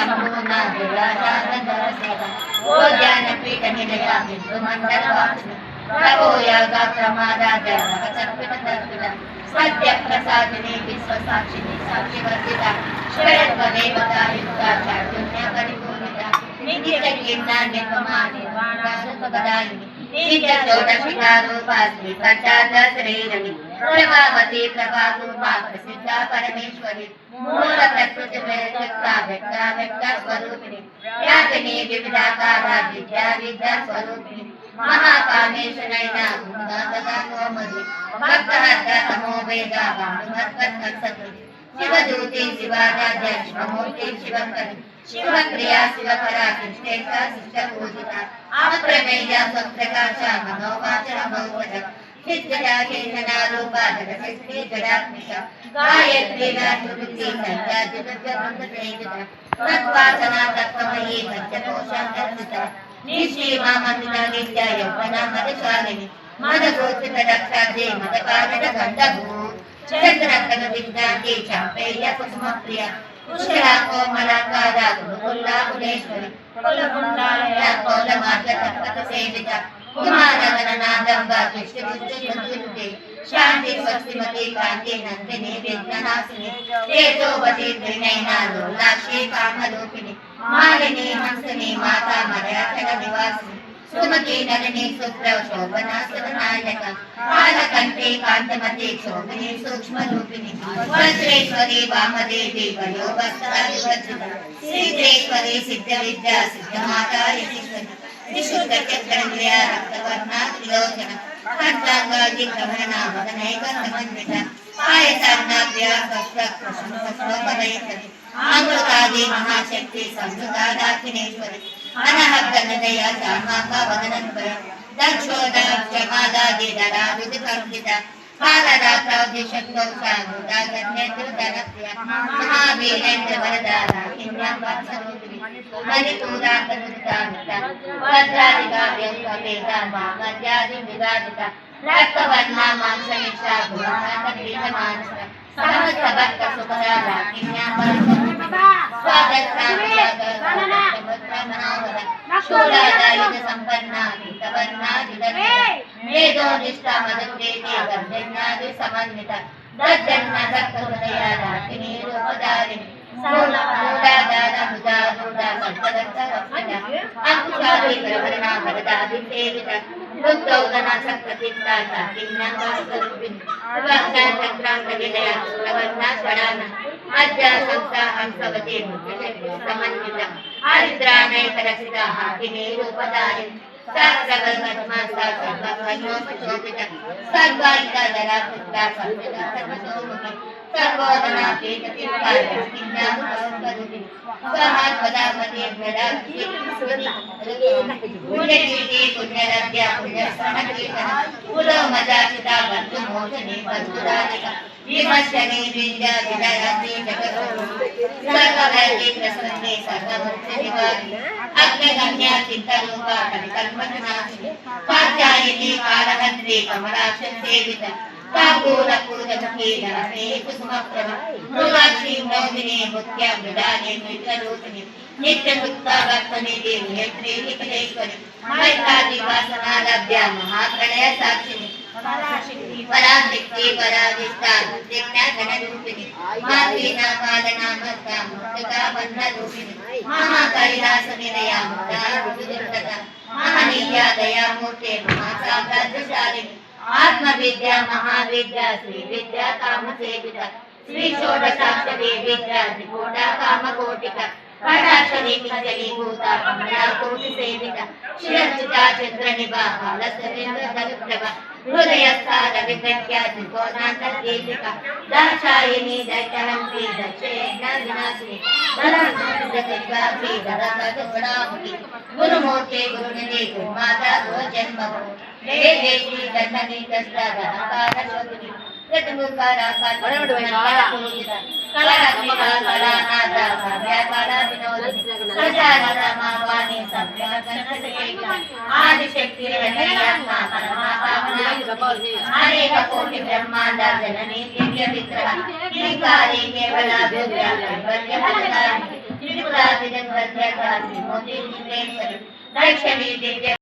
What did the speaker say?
ಸಂಪೂರ್ಣ ದುರಾಚಾರ ಓ ಜ್ಞಾನಪೀಠ ನಿಲಯ ಬಿಂದು ಮಂಡಲ ವಾಸಿನಿ ಪ್ರಭೋ ಯಾಗ ಪ್ರಮಾದಾದ ಸರ್ಪಿತ ತರ್ಪಿತ ಸತ್ಯ ಪ್ರಸಾದಿನಿ ವಿಶ್ವ ಸಾಕ್ಷಿನಿ ಸಾಕ್ಷಿ ವರ್ಜಿತ ಶ್ರೇಯತ್ವ ದೇವತಾ ಯುಕ್ತ ಚಾತುರ್ಯ ಪರಿಪೂರ್ಣಿತ ನಿತ್ಯ ಕೀರ್ಣ ನಿರ್ಮಮ ನಿರ್ವಾಣ ಸುಖದಾಯಿನಿ ನಿತ್ಯ ಚೋಟಶಿಖಾ ರೂಪಾಸ್ಮಿ ಪಂಚಾದ ಶ್ರೀರವಿ ಪ್ರಭಾವತಿ ಪ್ರಭಾತೂಪಾ ಪ್ರಸಿದ್ಧ ಪರಮೇಶ್ವರಿ ಮೂಲ ಪ್ರಕೃತಿ ವ್ಯಕ್ತ ವ್ಯಕ್ತ ಸ್ವರೂಪಿಣಿ ವ್ಯಾಪಿನಿ ವಿವಿಧಾಕಾರ ವಿದ್ಯಾ ವಿದ್ಯಾ ಸ್ವರೂಪಿಣಿ ಮಹಾಕಾಮೇಶ್ವರೈನ ಗುಣಗಾತಮಧು ಭಕ್ತಹರ್ತ ತಮೋ ವೇದ ಭಾನುಮತ್ಕತ್ಸತು ಶಿವದೂತಿ ಶಿವಾರಾಧ್ಯ ಶಿವಮೂರ್ತಿ ಶಿವಕರಿ ಶಿವಪ್ರಿಯಾ ಶಿವಪರಾ ಶಿಷ್ಟೇಶ ಶಿಷ್ಟ ಪೂಜಿತ ಅಪ್ರಮೇಯ ಸ್ವಪ್ರಕಾಶ ಮನೋವಾಚ ಭೌವಜ ಚಿತ್ತಜಾಕೇಶನ ರೂಪ ಜಗಶಕ್ತಿ ಜಡಾತ್ಮಿಕ ಗಾಯತ್ರಿ ಗಾಯತ್ರಿ ಸಂಧ್ಯಾ ಜಗದ್ಗತೇಜಿತ ತತ್ವಾಸನ ತತ್ವಮಯೀ ಪಂಚಕೋಶ ಕರ್ಮಿತ ನಿಶ್ಚೀಮ ಮಂದಿನ ನಿತ್ಯ ಯೌವನ ಮದಶಾಲಿನಿ ಮದಗೋಚಿತ ದಕ್ಷಾಜೆ ಮದಕಾರದ ಗಂಧಭೂ ಚಂದ್ರಕದ ವಿಜ್ಞಾತಿ ಚಾಂಪೇಯ ಕುಸುಮ ಪ್ರಿಯ ಕುಶಲ ಕೋಮಲಾಕಾರ ಗುರುಕುಲ್ಲ ಕುಲೇಶ್ವರಿ ಕುಲಗುಂಡಾಲಯ ಕೌಲಮಾರ್ಗ ತತ್ವತ ಸೇವಿತ ಕುಮಾರಗಣನಾದಂಬ ಕೃಷ್ಣ ಶಾಂತಿ ಸ್ವಸ್ತಿಮತಿ ಕಾಂತಿ ನಂದಿನಿ ವಿಘ್ನನಾಶಿನಿ ತೇಜೋವತಿ ತ್ರಿನಯನ ಲೋಲಾಕ್ಷಿ ಕಾಮರೂಪಿಣಿ ಮಾಲಿನಿ ಹಂಸಿನಿ ಮಾತಾ ಮರ್ಯಾಚಲ ನಿವಾಸಿನಿ ಸುಮತಿ ನಳಿನಿ ಸುಪ್ರ ಶೋಭನಾ ಸುರನಾಯಕ ಕಾಲಕಂಠಿ ಕಾಂತಮತಿ ಶೋಭಿನಿ ಸೂಕ್ಷ್ಮ ರೂಪಿಣಿ ವಜ್ರೇಶ್ವರಿ ವಾಮದೇವಿ ವಯೋವಸ್ತ್ರ ಸಿದ್ದೇಶ್ವರಿ ಸಿದ್ಧ ವಿದ್ಯಾ ಸಿದ್ಧ ಮಾತಾ ಯತೀಶ್ವರಿ ವಿಶುದ್ಧ ಚಕ್ರೇಂದ್ರಿಯ ರಕ್ತವರ್ಣ ತ್ರಿಲೋಚನ ಖಡ್ಗಾಂಗಾದಿ ಪ್ರಭರಣ ಮದನೈಕ ಸಮನ್ವಿತ ಪಾಯಸಾನ್ನಾದ್ಯ ಕೃಷ್ಣೋಪದಯಿಸರಿ ಅಮೃತಾದಿ ಮಹಾಶಕ್ತಿ ಸಂಸ್ಕೃತಾದಾಕಿನೇಶ್ವರಿ ಅನಹಗ್ಗನದಯ ಚಾರ್ಮಾಕ ವದನನ್ವಯ ದಕ್ಷೋದಾಕ್ಷಮಾದಾದಿ ದರಾದುದಿ ಕಂಪಿತ ಕಾಲರಾತ್ರಾದಿ ಶಕ್ತೌಷಾನುದಾಗನ್ಯೇಂದ್ರಪ್ರಿಯ ಮಹಾವೀರೇಂದ್ರ ವರದಾರ ಕಿನ್ಯಾಂಬಾಸರೂಪಿಣಿ ಹರಿಪೂರಾಂತನುದಾಮಿತ ಭದ್ರಾದಿಗಾವ್ಯಂಕ ವೇದ ಮಾಂಗಲ್ಯಾದಿ ವಿಗಾದಿತ ರಕ್ತವರ್ಣ ಮಾಂಸಮಿಶ್ರ ಗುಣಾತ ಪೀಠ ಮಾನಸ ಸಮಸ್ತ ಭಕ್ತ ಸುಖದಾರ ಕಿನ್ಯಾಂಬಾಸರೂಪಿಣಿ ಶೂಲಾದಾಯುಧ ಸಂಪನ್ನ ಗೀತವರ್ಣ ವೇದೋನಿಷ್ಠ ಮದಕ್ರೇತಿ ಗರ್ಜನ್ಯಾದಿ ಸಮನ್ವಿತ ದಜ್ಜನ್ನ ದತ್ತ ಹೃದಯ ರಾಕಿನಿ ರೂಪಧಾರಿಣಿ ಮೂಲಾಧಾರ ಹೃದಾರೂಢ ಸಂತದತ್ತ ರಕ್ಷಣ ಅಂಕುಶಾಲಿ ಪ್ರವರ್ಣ ವರದಾದಿ ಸೇವಿತ ರುದ್ರೌದನ ಸಪ್ತಚಿತ್ತ ಕಿನ್ಯಾಂಬಾಸರೂಪಿಣಿ ವಿಭಕ್ತ ಚಕ್ರಾಂತ ವಿಲಯ ಪ್ರವರ್ಣ ಷಡಾನ ಮಧ್ಯ ಸಂಸ ಹಂಸವತಿ ಮುಖ್ಯಶಕ್ತಿ ಸಮನ್ವಿತ ಹರಿದ್ರಾನೈಕ ರಸಿಕ ಹಾಕಿನಿ ರೂಪಧಾರಿಣಿ ಸರ್ವೋದನ ವಿಮರ್ಶನೆ ವಿದ್ಯಾ ವಿದಯಾತಿ ಜಗದ್ಗುರು ಸರ್ವವೈದಿ ಪ್ರಸನ್ನೆ ಸರ್ವವೃತ್ತಿ ನಿವಾರಿ ಅಗ್ರಗಣ್ಯ ಚಿತ್ತರೂಪ ಕಲಿಕಲ್ಮನಾಶಿನಿ ಕಾತ್ಯಾಯಿನಿ ಕಾಲಹಂತ್ರಿ ಕಮಲಾಕ್ಷ ಸೇವಿತ ತಾಂಬೂಲ ಪೂಜಮುಖಿ ಧರಣಿ ಕುಸುಮಪ್ರಭ ಮೃಗಾಕ್ಷಿ ಮೌದಿನಿ ಮುಖ್ಯ ಮೃದಾನಿ ಮಿತ್ರರೂಪಿಣಿ ನಿತ್ಯ ಮುಕ್ತ ಭಕ್ತನಿಧಿ ನಿಯಂತ್ರಿ ನಿಖಿಲೇಶ್ವರಿ ಮೈತ್ರಾದಿ ವಾಸನಾಲಭ್ಯ ಮಹಾಪ್ರಳಯ ಸಾಕ್ಷಿನಿ ಪರಾಶಕ್ತಿ ಪರಾಧಿಷ್ಠಾ ಜ್ಞಾ ಗಣರೂಪಿಣಿ ಮಾತೀನಾ ಪಾಲನಾ ಭಕ್ತ ಮುಕ್ತಕಾ ಬಂಧ ರೂಪಿಣಿ ಮಹಾ ಕೈಲಾಸ ನಿಲಯ ಮುಕ್ತ ಋತುದುರ್ಗತ ಮಹನೀಯ ದಯಾಮೂರ್ತಿ ಮಹಾಸಾಮ್ರಾಜ್ಯಶಾಲಿನಿ ಆತ್ಮ ವಿದ್ಯಾ ಮಹಾವಿದ್ಯಾ ಶ್ರೀ ವಿದ್ಯಾ ಕಾಮ ಸೇವಿತ ಶ್ರೀ ಷೋಡಶಾಕ್ಷರಿ ವಿದ್ಯಾ ತ್ರಿಕೋಟ ಕಾಮಕೋಟಿಕ ಕಟಾಕ್ಷರಿ ಪಿಂಜಲಿ ಭೂತ ಕಮಲಾ ಕೋಟಿ ಸೇವಿತ ಶಿರಚ್ಯುತ ಚಂದ್ರ ನಿಭಾ ಬಾಲಸರೇಂದ್ರ ಧನುಪ್ರಭ ಹೃದಯ ಸ್ಥಾನ ವಿಗ್ರಹ್ಯ ತ್ರಿಕೋನಾಂತ ದೀಪಿಕ ದಾಕ್ಷಾಯಿನಿ ದೈತ್ಯಹಂತ್ರಿ ದಕ್ಷಯಜ್ಞ ವಿನಾಶಿನಿ ಧನರ್ಧಿ ಧರತಗುಣಾಮುಖಿ ಗುರುಮೂರ್ತಿ ಗುರುನಿಧಿ ಗುರುಮಾತಾ ಗುರುಜನ್ಮಭೂ ಶ್ರೀ ದಂಡನಿ ಕಷ್ಟ ಧನಕಾರ ಶೋಭಿನಿ ಪ್ರತಿಮುಖಾರ ಕಲಾತ್ಮಿಕ ಕಲಾನಾದ ಕಾವ್ಯಕಾಲ ವಿನೋದಿನಿ ಪ್ರಚಾರದ ಮಾವಾನಿ ಆದಿಶಕ್ತಿ ಅನೇಕ ಕೋಟಿ ಬ್ರಹ್ಮಾಂಡ ಜನನಿ ದಿವ್ಯ ವಿಗ್ರಹ ಕೇವಲ ತ್ರಿಪುರಾದಿ भद्रकाली मोदी सिद्धेश्वरी वैष्णवी दिव्य